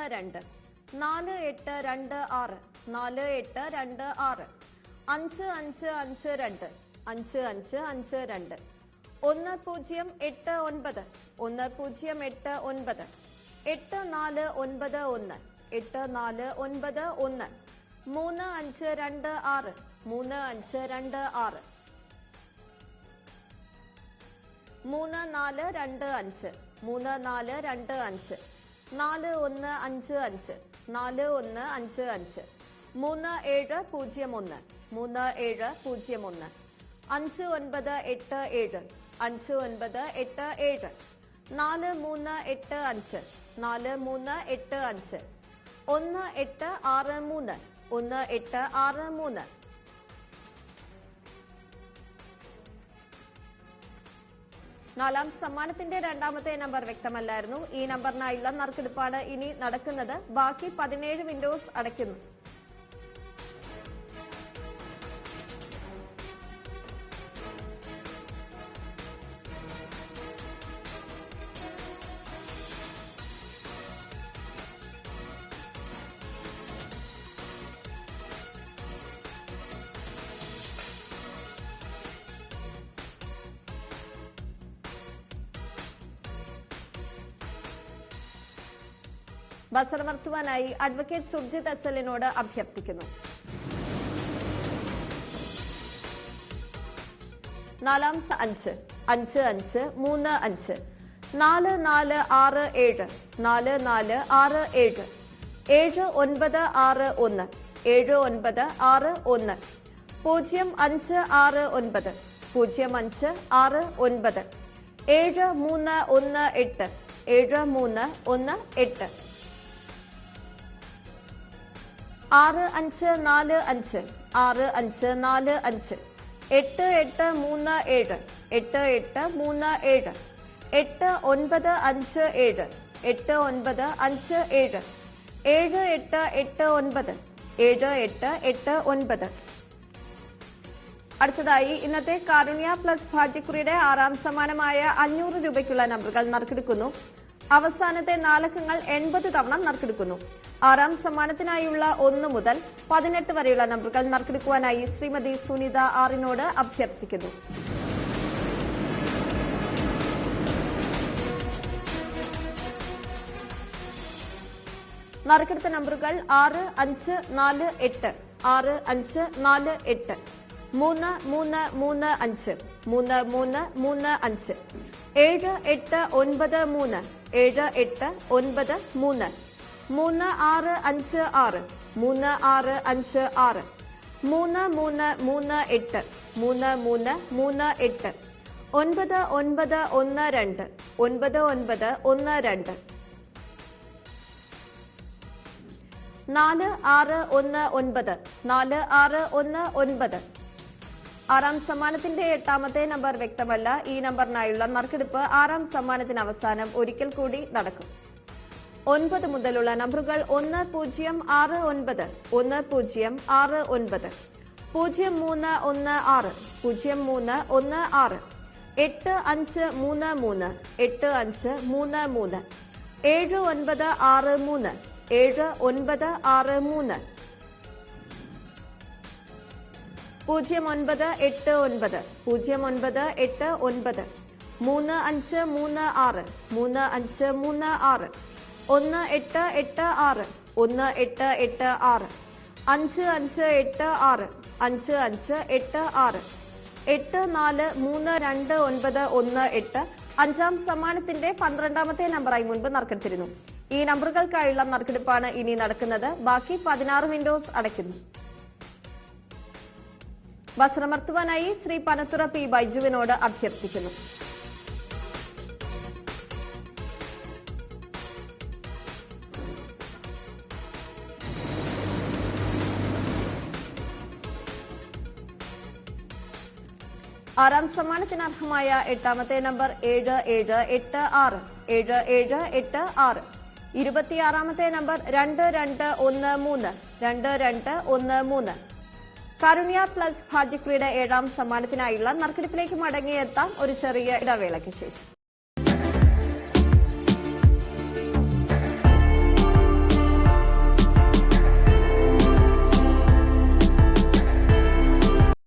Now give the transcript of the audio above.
2 4826 4826 5552 5552 1089 1089 8491 8491 3526 3526 3425 3425 4155 4155 3701 3701 5987 5987 4385 4385 1863 1863 നാലാം സമ്മാനത്തിന്റെ രണ്ടാമത്തെ നമ്പർ വ്യക്തമല്ലായിരുന്നു. ഈ നമ്പറിനായുള്ള നറുക്കെടുപ്പാണ് ഇനി നടക്കുന്നത്. ബാക്കി 17 വിൻഡോസ് അടയ്ക്കുന്നു. ബസറമർത്തുവാനായി അഡ്വക്കേറ്റ് സുർജിത് എസ്എല്ലിനോട് അഭ്യർത്ഥിക്കുന്നു. നാലാം 5 5 5 3 5 4 4 6 7 4 4 6 7 7 9 6 1 7 9 6 1 0 5 6 9 0 5 6 9 7 3 1 8 7 3 1 8 6 5 4 5 6 5 4 5 8 8 3 7 8 8 3 7 8 9 5 7 8 9 5 7 7 8 8 9 7 8 8 9 അടുത്തതായി ഇന്നത്തെ കാരുണ്യ പ്ലസ് ഭാഗ്യക്കുറിയുടെ ആറാം സമ്മാനമായ 500 രൂപയ്ക്കുള്ള നമ്പറുകൾ നറുക്കെടുക്കുന്നു. അവസാനത്തെ 4 അക്കങ്ങൾ 80 തവണ നറുക്കെടുക്കുന്നു. ആറാം സമ്മാനത്തിനായുള്ള 1 മുതൽ 18 വരെയുള്ള നമ്പറുകൾ നറുക്കെടുക്കുവാനായി ശ്രീമതി സുനിത ആറിനോട് അഭ്യർത്ഥിക്കുന്നു. നറുക്കെടുത്ത നമ്പറുകൾ 6 5 4 8 6 5 4 8 3 3 3 5 3 3 3 5 7 8 9 3 7 8 9 3 3 6 5 6 3 6 5 6 3 3 3 8 3 3 3 8 9 9 1 2 9 9 1 2 4 6 1 9 4 6 1 9 ആറാം സമ്മാനത്തിന്റെ 8ാമത്തെ നമ്പർ വ്യക്തമല്ല. ഈ നമ്പറിനായുള്ള നറുക്കെടുപ്പ് ആറാം സമ്മാനത്തിന് അവസാനം ഒരിക്കൽ കൂടി നടക്കും. 9 മുതലുള്ള നമ്പറുകൾ 1 0 6 9 1 0 6 9 0 3 1 6 0 3 1 6 8 5 3 3 8 5 3 3 7 9 6 3 7 9 6 3 0 9 8 9 0 9 8 9 3 5 3 6 3 5 3 6 1 8 8 6 1 8 8 6 5 5 8 6 5 5 8 6 8 4 3 2 9 1 8 അഞ്ചാം സമ്മാനത്തിന്റെ 12ാമത്തെ നമ്പറായി മുൻപ് നറുക്കെടുത്തിരുന്നു. ഈ നമ്പറുകൾക്കായുള്ള നറുക്കെടുപ്പാണ് ഇനി നടക്കുന്നത്. ബാക്കി 16 വിൻഡോസ് അടയ്ക്കുന്നു. ബസറമർത്തുവാനായി ശ്രീ പനത്തുറ പി ബൈജുവിനോട് അഭ്യർത്ഥിക്കുന്നു. ആറാം സമ്മാനത്തിന് അർഹമായ 8ാമത്തെ നമ്പർ 7786 7786. 26ാമത്തെ നമ്പർ 2213 2213. കാരുണ്യ പ്ലസ് ഭാഗ്യക്കുറിയുടെ 7ാം സമ്മാനത്തിനായുള്ള നറുക്കെടുപ്പിലേക്ക് മടങ്ങിയെത്താം ഒരു ചെറിയ ഇടവേളയ്ക്ക് ശേഷം.